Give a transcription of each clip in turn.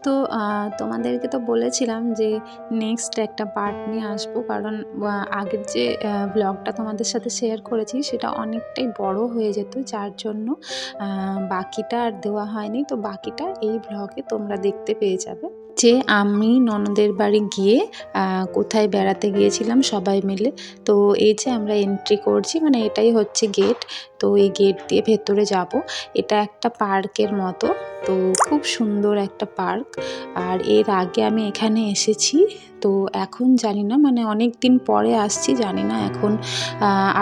তো তোমাদেরকে তো বলেছিলাম যে নেক্সট একটা পার্ট নিয়ে আসবো, কারণ আগের যে ব্লগটা তোমাদের সাথে শেয়ার করেছি সেটা অনেকটাই বড় হয়ে যেত, যার জন্য বাকিটা আর দেওয়া হয়নি। তো বাকিটা এই ব্লগে তোমরা দেখতে পেয়ে যাবে যে আমি ননদের বাড়ি গিয়ে কোথায় বেড়াতে গিয়েছিলাম সবাই মিলে। তো এই যে আমরা এন্ট্রি করছি, মানে এটাই হচ্ছে গেট। তো এই গেট দিয়ে ভেতরে যাব। এটা একটা পার্কের মতো, তো খুব সুন্দর একটা পার্ক। আর এর আগে আমি এখানে এসেছি, তো এখন জানি না, মানে অনেক দিন পরে আসছি, জানি না এখন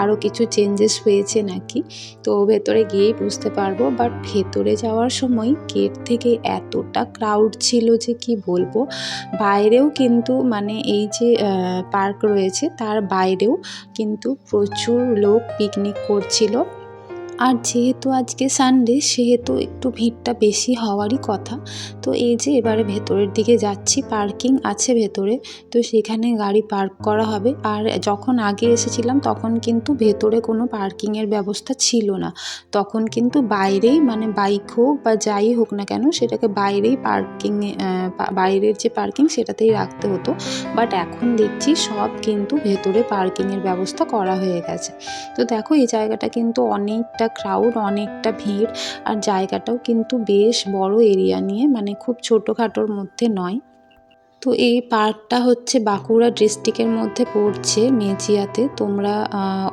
আরও কিছু চেঞ্জেস হয়েছে নাকি। তো ভেতরে গিয়েই বুঝতে পারবো। বাট ভেতরে যাওয়ার সময় গেট থেকে এতটা ক্রাউড ছিল যে কি বলবো। বাইরেও কিন্তু, মানে এই যে পার্ক রয়েছে তার বাইরেও কিন্তু প্রচুর লোক পিকনিক করছিল। আর যেহেতু আজকে সানডে, সেহেতু একটু ভিড়টা বেশি হওয়ারই কথা। তো এই যে এবারে ভেতরের দিকে যাচ্ছি, পার্কিং আছে ভেতরে, তো সেখানে গাড়ি পার্ক করা হবে। আর যখন আগে এসেছিলাম তখন কিন্তু ভেতরে কোনো পার্কিংয়ের ব্যবস্থা ছিল না, তখন কিন্তু বাইরেই, মানে বাইক হোক বা যাই হোক না কেন সেটাকে বাইরেই পার্কিংয়ে, বাইরের যে পার্কিং সেটাতেই রাখতে হতো। বাট এখন দেখছি সব কিন্তু ভেতরে পার্কিংয়ের ব্যবস্থা করা হয়ে গেছে। তো দেখো এই জায়গাটা কিন্তু অনেকটা ক্রাউড, অনেকটা ভিড়, আর জায়গাটাও কিন্তু বেশ বড় এরিয়া নিয়ে, মানে খুব ছোটোখাটোর মধ্যে নয়। তো এই পার্কটা হচ্ছে বাঁকুড়া ডিস্ট্রিক্টের মধ্যে পড়ছে, মেজিয়াতে। তোমরা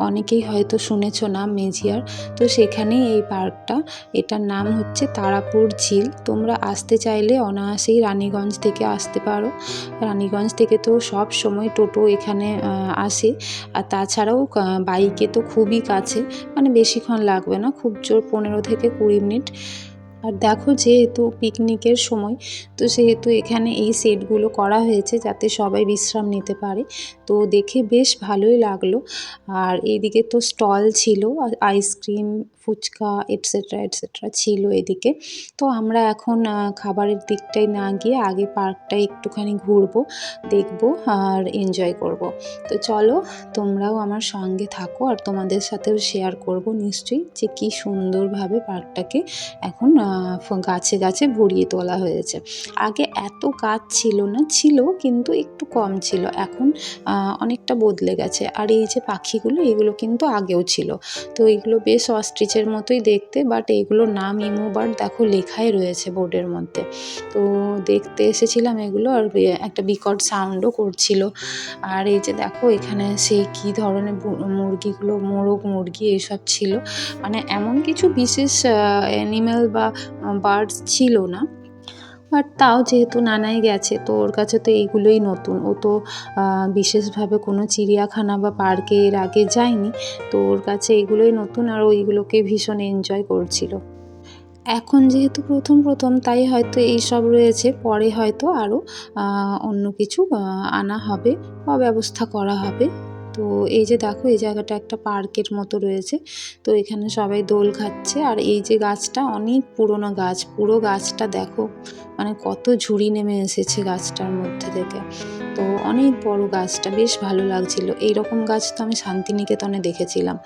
অনেকেই হয়তো শুনেছো নাম মেজিয়ার। তো সেখানেই এই পার্কটা, এটার নাম হচ্ছে তারাপুর ঝিল। তোমরা আসতে চাইলে অনায়াসেই রানীগঞ্জ থেকে আসতে পারো। রানীগঞ্জ থেকে তো সব সময় টোটো এখানে আসে, আর তাছাড়াও বাইকে তো খুবই কাছে, মানে বেশিক্ষণ লাগবে না, খুব জোর 15 থেকে 20 মিনিট। আর দেখো যেহেতু পিকনিকের সময়, তো সেহেতু এখানে এই সেটগুলো করা হয়েছে যাতে সবাই বিশ্রাম নিতে পারে। তো দেখে বেশ ভালোই লাগলো। আর এইদিকে তো স্টল ছিল, আইসক্রিম, ফুচকা এটসেট্রা এটসেট্রা ছিল এদিকে। তো আমরা এখন খাবারের দিকটায় না গিয়ে আগে পার্কটায় একটুখানি ঘুরবো, দেখবো আর এনজয় করব। তো চলো তোমরাও আমার সঙ্গে থাকো, আর তোমাদের সাথেও শেয়ার করব নিশ্চয়ই যে কী সুন্দরভাবে পার্কটাকে এখন গাছে গাছে ভরিয়ে তোলা হয়েছে। আগে এত গাছ ছিল না, ছিল কিন্তু একটু কম ছিল, এখন অনেকটা বদলে গেছে। আর এই যে পাখিগুলো, এগুলো কিন্তু আগেও ছিল। তো এগুলো বেশ অস্ট্রিচের মতোই দেখতে, বাট এগুলোর নাম ইমু বার্ড দেখো লেখাই রয়েছে বোর্ডের মধ্যে। তো দেখতে এসেছিলাম এগুলো, আর একটা বিকট সাউন্ডও করছিল। আর এই যে দেখো এখানে সেই কী ধরনের মুরগিগুলো, মোরগ মুরগি এইসব ছিল, মানে এমন কিছু বিশেষ অ্যানিম্যাল বা বার্ডস ছিল না। বাট তাও যেহেতু নানাই গেছে, তো ওর কাছে তো এইগুলোই নতুন, ও তো বিশেষভাবে কোনো চিড়িয়াখানা বা পার্কে এর আগে যায়নি। তো ওর কাছে এগুলোই নতুন, আর ওইগুলোকে ভীষণ এনজয় করছিল। এখন যেহেতু প্রথম প্রথম, তাই হয়তো এইসব রয়েছে, পরে হয়তো আরও অন্য কিছু আনা হবে বা ব্যবস্থা করা হবে। তো এই যে দেখো এই জায়গাটা একটা পার্কের মতো রয়েছে, তো এখানে সবাই দোল খাচ্ছে। আর এই যে গাছটা অনেক পুরনো গাছ, পুরো গাছটা দেখো, মানে কত ঝুড়ি নেমে এসেছে গাছটার মধ্যে থেকে। তো অনেক বড় গাছটা, বেশ ভালো লাগছিল। এইরকম গাছ তো আমি শান্তিনিকেতনে দেখেছিলাম।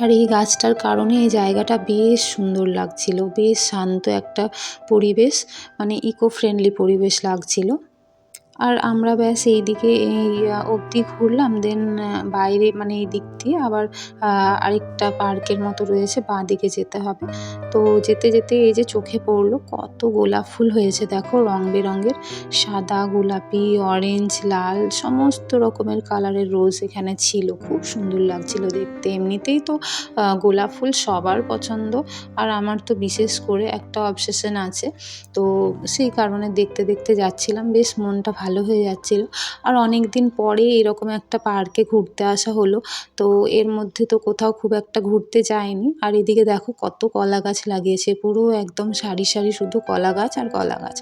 আর এই গাছটার কারণে এই জায়গাটা বেশ সুন্দর লাগছিল, বেশ শান্ত একটা পরিবেশ, মানে ইকো ফ্রেন্ডলি পরিবেশ লাগছিল। আর আমরা ব্যাস এইদিকে এই অবধি ঘুরলাম, দেন বাইরে, মানে এই দিক দিয়ে আবার আরেকটা পার্কের মতো রয়েছে, বাঁদিকে যেতে হবে। তো যেতে যেতে এই যে চোখে পড়লো কত গোলাপ ফুল হয়েছে দেখো, রং বেরঙের, সাদা, গোলাপি, অরেঞ্জ, লাল, সমস্ত রকমের কালারের রোজ এখানে ছিল। খুব সুন্দর লাগছিল দেখতে। এমনিতেই তো গোলাপ ফুল সবার পছন্দ, আর আমার তো বিশেষ করে একটা অবসেশন আছে। তো সেই কারণে দেখতে দেখতে যাচ্ছিলাম, বেশ মনটা ভালো হয়ে যাচ্ছিল। আর অনেক দিন পরে এরকম একটা পার্কে ঘুরতে আসা হলো, তো এর মধ্যে তো কোথাও খুব একটা ঘুরতে যাইনি। আর এদিকে দেখো কত কলা গাছ লাগিয়েছে, পুরো একদম সারি সারি শুধু কলা গাছ আর কলা গাছ।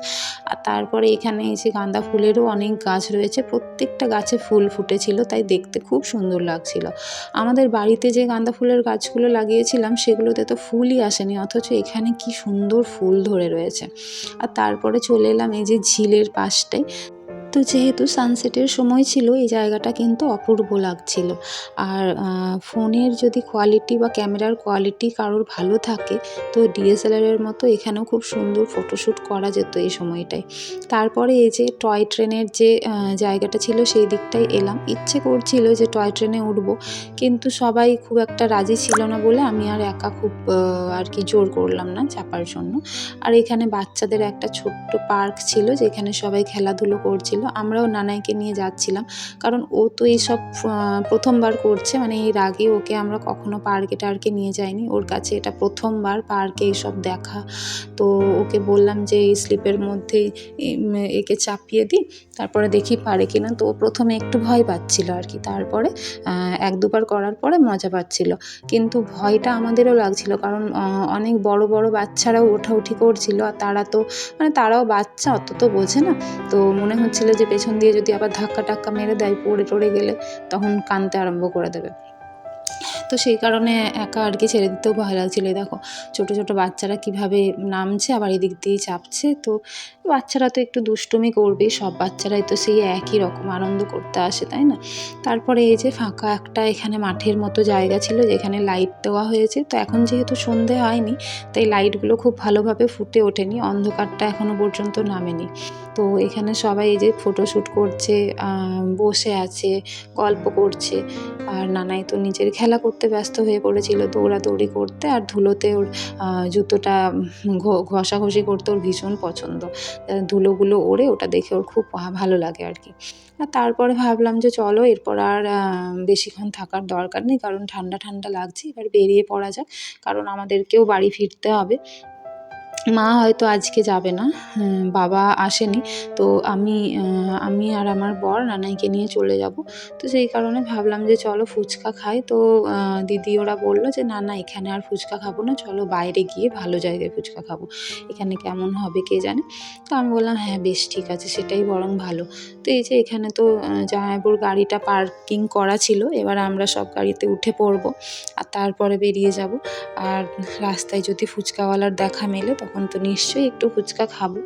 আর তারপরে এখানে এই যে গাঁদা ফুলেরও অনেক গাছ রয়েছে, প্রত্যেকটা গাছে ফুল ফুটেছিল, তাই দেখতে খুব সুন্দর লাগছিল। আমাদের বাড়িতে যে গাঁদা ফুলের গাছগুলো লাগিয়েছিলাম সেগুলোতে তো ফুলই আসেনি, অথচ এখানে কি সুন্দর ফুল ধরে রয়েছে। আর তারপরে চলে এলাম এই যে ঝিলের পাশটায়। তো যেহেতু সানসেটের সময় ছিল এই জায়গাটা কিন্তু অপূর্ব লাগছিল। আর ফোনের যদি কোয়ালিটি বা ক্যামেরার কোয়ালিটি কারোর ভালো থাকে তো ডিএসএলআরের মতো এখানেও খুব সুন্দর ফটোশ্যুট করা যেত এই সময়টায়। তারপরে এই যে টয় ট্রেনের যে জায়গাটা ছিল সেই দিকটায় এলাম। ইচ্ছে করছিল যে টয় ট্রেনে উঠব, কিন্তু সবাই খুব একটা রাজি ছিল না বলে আমি আর একা খুব আর কি জোর করলাম না চাপার জন্য। আর এখানে বাচ্চাদের একটা ছোট্ট পার্ক ছিল যেখানে সবাই খেলাধুলো করছিল। আমরাও নানাইকে নিয়ে যাচ্ছিলাম, কারণ ও তো এইসব প্রথমবার করছে, মানে এর আগে ওকে আমরা কখনো পার্কে টার্কে নিয়ে যাইনি। ওর কাছে এটা প্রথমবার পার্কে এইসব দেখা। তো ওকে বললাম যে এই স্লিপের মধ্যে একে চাপিয়ে দিই, তারপরে দেখি পারে কিনা। তো ও প্রথমে একটু ভয় পাচ্ছিল আর কি, তারপরে এক দুবার করার পরে মজা পাচ্ছিল। কিন্তু ভয়টা আমাদেরও লাগছিল, কারণ অনেক বড় বড় বাচ্চারাও ওঠাউঠি করছিল, আর তারা তো মানে তারাও বাচ্চা, অত তো বোঝে না। তো মনে হচ্ছিল যে পেছন দিয়ে যদি আবার ধাক্কা টাক্কা মেরে দেয়, পড়ে টরে গেলে তখন কাঁদতে আরম্ভ করে দেবে। তো সেই কারণে একা আর কি ছেড়ে দিতেও ভয় লাগছিল। এই দেখো ছোটো ছোটো বাচ্চারা কীভাবে নামছে আবার এদিক দিয়ে চাপছে। তো বাচ্চারা তো একটু দুষ্টুমি করবেই, সব বাচ্চারাই তো সেই একই রকম আনন্দ করতে আসে, তাই না? তারপরে এই যে ফাঁকা একটা এখানে মাঠের মতো জায়গা ছিল যেখানে লাইট দেওয়া হয়েছে। তো এখন যেহেতু সন্ধে হয়নি তাই লাইটগুলো খুব ভালোভাবে ফুটে ওঠেনি, অন্ধকারটা এখনও পর্যন্ত নামেনি। তো এখানে সবাই এই যে ফটোশ্যুট করছে, বসে আছে, গল্প করছে। আর নানাই তো নিজের খেলা করতে ব্যস্ত হয়ে পড়েছিল, দৌড়াদৌড়ি করতে, আর ধুলোতে ওর জুতোটা ঘষাঘষি করতে ওর ভীষণ পছন্দ। ধুলোগুলো ওড়ে ওটা দেখে ওর খুব ভালো লাগে আর কি। আর তারপরে ভাবলাম যে চলো এরপর আর বেশিক্ষণ থাকার দরকার নেই, কারণ ঠান্ডা ঠান্ডা লাগছে, এবার বেরিয়ে পড়া যাক, কারণ আমাদেরকেও বাড়ি ফিরতে হবে। মা হয়তো আজকে যাবে না, বাবা আসেনি। তো আমি আর আমার বর নানাইকে নিয়ে চলে যাব। তো সেই কারণে ভাবলাম যে চলো ফুচকা খাই। তো দিদি ওরা বলল যে না না এখানে আর ফুচকা খাবো না, চলো বাইরে গিয়ে ভালো জায়গায় ফুচকা খাবো, এখানে কেমন হবে কে জানে। তো আমি বললাম হ্যাঁ বেশ ঠিক আছে, সেটাই বরং ভালো। তো এই যে এখানে তো জামাইবাবুর গাড়িটা পার্কিং করা ছিল, এবার আমরা সব গাড়িতে উঠে পড়বো আর তারপরে বেরিয়ে যাব। আর রাস্তায় যদি ফুচকাওয়ালার দেখা মেলে তখন তো নিশ্চয়ই একটু ফুচকা খাবো।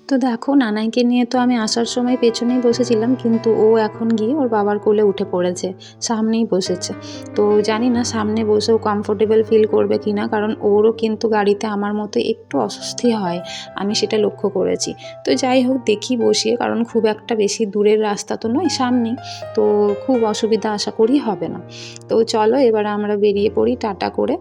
তো দেখো নানাইকে নিয়ে তো আমি আসার সময় পেছনেই বসেছিলাম, কিন্তু ও এখন গিয়ে ওর বাবার কোলে উঠে পড়েছে, সামনেই বসেছে। তো জানি না সামনে বসেও কমফোর্টেবল ফিল করবে কি না, কারণ ওরও কিন্তু গাড়িতে আমার মতো একটু অস্বস্তি হয়, আমি সেটা লক্ষ্য করেছি। তো যাই হোক দেখি বসিয়ে, কারণ খুব একটা বেশি দূরের রাস্তা তো নয়, সামনেই, তো খুব অসুবিধা আশা করি হবে না। তো চলো এবার আমরা বেরিয়ে পড়ি টাটা করে।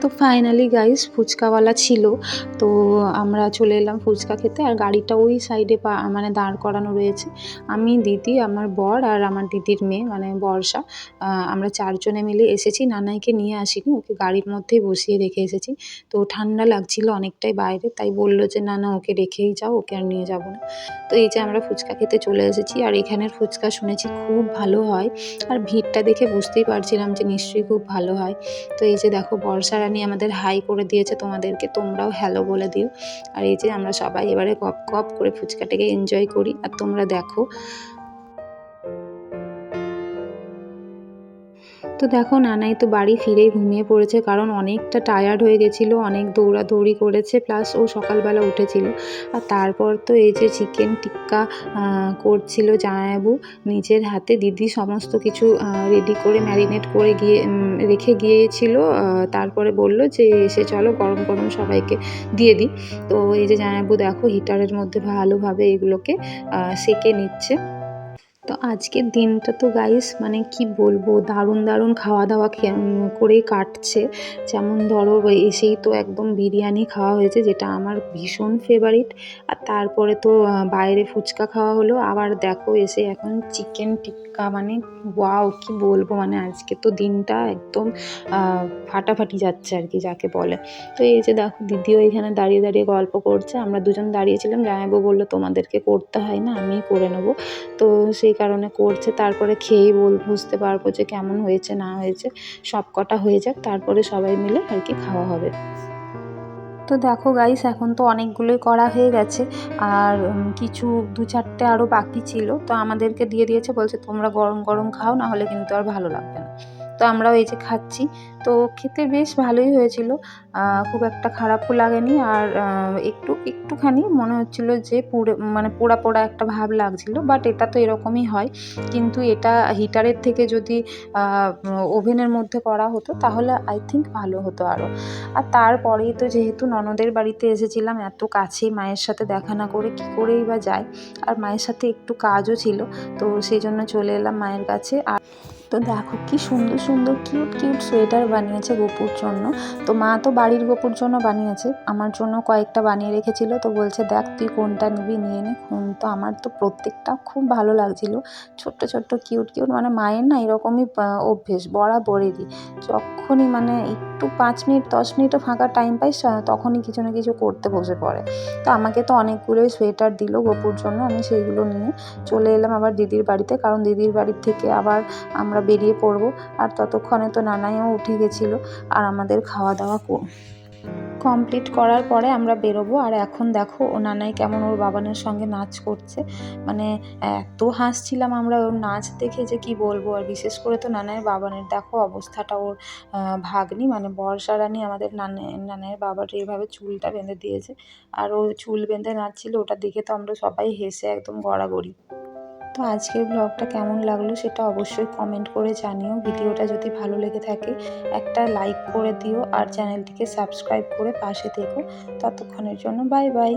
তো ফাইনালি গাইস ফুচকাওয়ালা ছিল। তো আমরা চলে এলাম ফুচকা খেতে, আর গাড়িটা ওই সাইডে মানে দাঁড় করানো রয়েছে। আমি, দিদি, আমার বর আর আমার দিদির মেয়ে মানে বর্ষা, আমরা 4 জনে মিলে এসেছি। নানাইকে নিয়ে আসিনি, ওকে গাড়ির মধ্যেই বসিয়ে রেখে এসেছি। তো ঠান্ডা লাগছিল অনেকটাই বাইরে, তাই বলল যে না না ওকে রেখেই যাও, ওকে আর নিয়ে যাব না। তো এই যে আমরা ফুচকা খেতে চলে এসেছি, আর এখানের ফুচকা শুনেছি খুব ভালো হয়, আর ভিড়টা দেখে বুঝতেই পারছিলাম যে নিশ্চয়ই খুব ভালো হয়। তো এই যে দেখো বর্ষা রানী আমাদের হাই করে দিয়েছে তোমাদেরকে, তোমরাও হ্যালো বলে দিও। আর এই যে আমরা সবাই এবারে গপ গপ করে ফুচকাটাকে এনজয় করি, আর তোমরা দেখো। তো দেখো নানাই তো বাড়ি ফিরেই ঘুমিয়ে পড়েছে, কারণ অনেকটা টায়ার্ড হয়ে গেছিলো, অনেক দৌড়াদৌড়ি করেছে, প্লাস ও সকালবেলা উঠেছিল। আর তারপর তো এই যে চিকেন টিক্কা করছিল জামাইবাবু নিজের হাতে, দিদি সমস্ত কিছু রেডি করে ম্যারিনেট করে রেখে গিয়েছিল। তারপরে বলল যে এসে চলো গরম গরম সবাইকে দিয়ে দিই। তো এই যে জামাইবাবু দেখো হিটারের মধ্যে ভালোভাবে এগুলোকে সেঁকে নিচ্ছে। তো আজকের দিনটা তো গাইস মানে কি বলবো, দারুণ দারুণ খাওয়া দাওয়া করেই কাটছে। যেমন ধরো এসেই তো একদম বিরিয়ানি খাওয়া হয়েছে, যেটা আমার ভীষণ ফেভারিট। আর তারপরে তো বাইরে ফুচকা খাওয়া হলো, আবার দেখো এসে এখন চিকেন টিক্কা, মানে ওয়াও কি বলবো, মানে আজকে তো দিনটা একদম ফাটাফাটি যাচ্ছে আর কি যাকে বলে। তো এই যে দেখো দিদিও এখানে দাঁড়িয়ে দাঁড়িয়ে গল্প করছে, আমরা দুজন দাঁড়িয়েছিলাম, জামাইবাবু বললো তোমাদেরকে করতে হয় না, আমিই করে নেবো। তো সেই কারণে করছে, তারপরে খেয়েই বুঝতে পারবো যে কেমন হয়েছে না হয়েছে। সব কটা হয়ে যাক, তারপরে সবাই মিলে আর কি খাওয়া হবে। তো দেখো গাইস এখন তো অনেকগুলোই করা হয়ে গেছে, আর কিছু 2-4টে আরও বাকি ছিল, তো আমাদেরকে দিয়ে দিয়েছে, বলছে তোমরা গরম গরম খাও, না হলে কিন্তু আর ভালো লাগবে না। তো আমরাও এই যে খাচ্ছি, তো খেতে বেশ ভালোই হয়েছিল, খুব একটা খারাপও লাগেনি। আর একটুখানি মনে হচ্ছিল যে মানে পোড়া পোড়া একটা ভাব লাগছিল, বাট এটা তো এরকমই হয়। কিন্তু এটা হিটারের থেকে যদি ওভেনের মধ্যে করা হতো তাহলে আই থিঙ্ক ভালো হতো আরও। আর তারপরেই তো যেহেতু ননদের বাড়িতে এসেছিলাম, এত কাছেই, মায়ের সাথে দেখা না করে কী করেই বা যায়। আর মায়ের সাথে একটু কাজও ছিল, তো সেই জন্য চলে এলাম মায়ের কাছে। আর তো দেখো কি সুন্দর সুন্দর কিউট কিউট সোয়েটার বানিয়েছে গোপুর জন্য। তো মা তো বাড়ির গোপুর জন্য বানিয়েছে, আমার জন্য কয়েকটা বানিয়ে রেখেছিল। তো বলছে দেখ তুই কোনটা নিবি নিয়ে নে। তো আমার তো প্রত্যেকটা খুব ভালো লাগছিল, ছোট্ট ছোট্ট কিউট কিউট। মানে মায়ের না এরকমই অভ্যেস বরাবরেরই, যখনই মানে একটু 5 মিনিট 10 মিনিটও ফাঁকা টাইম পাই তখনই কিছু না কিছু করতে বসে পড়ে। তো আমাকে তো অনেকগুলোই সোয়েটার দিল গোপুর জন্য, আমি সেইগুলো নিয়ে চলে এলাম আবার দিদির বাড়িতে, কারণ দিদির বাড়ির থেকে আবার আমরা বেরিয়ে পড়বো। আর ততক্ষণে তো নানাইও উঠে গেছিলো, আর আমাদের খাওয়া দাওয়া কমপ্লিট করার পরে আমরা বেরোবো। আর এখন দেখো ও নানাই কেমন ওর বাবানের সঙ্গে নাচ করছে, মানে এত হাসছিলাম আমরা ওর নাচ দেখে যে কি বলবো। আর বিশেষ করে তো নানাইয়ের বাবানের দেখো অবস্থাটা, ওর ভাগ্নি মানে বর্ষা রানী আমাদের নানাইয়ের বাবার এইভাবে চুলটা বেঁধে দিয়েছে, আর ও চুল বেঁধে নাচছিল, ওটা দেখে তো আমরা সবাই হেসে একদম গড়াগড়ি। তো আজকের ব্লগটা কেমন লাগলো সেটা অবশ্যই কমেন্ট করে জানিও। ভিডিওটা যদি ভালো লেগে থাকে একটা লাইক করে দিও, আর চ্যানেলটিকে সাবস্ক্রাইব করে পাশে থেকো। ততক্ষণের জন্য বাই বাই।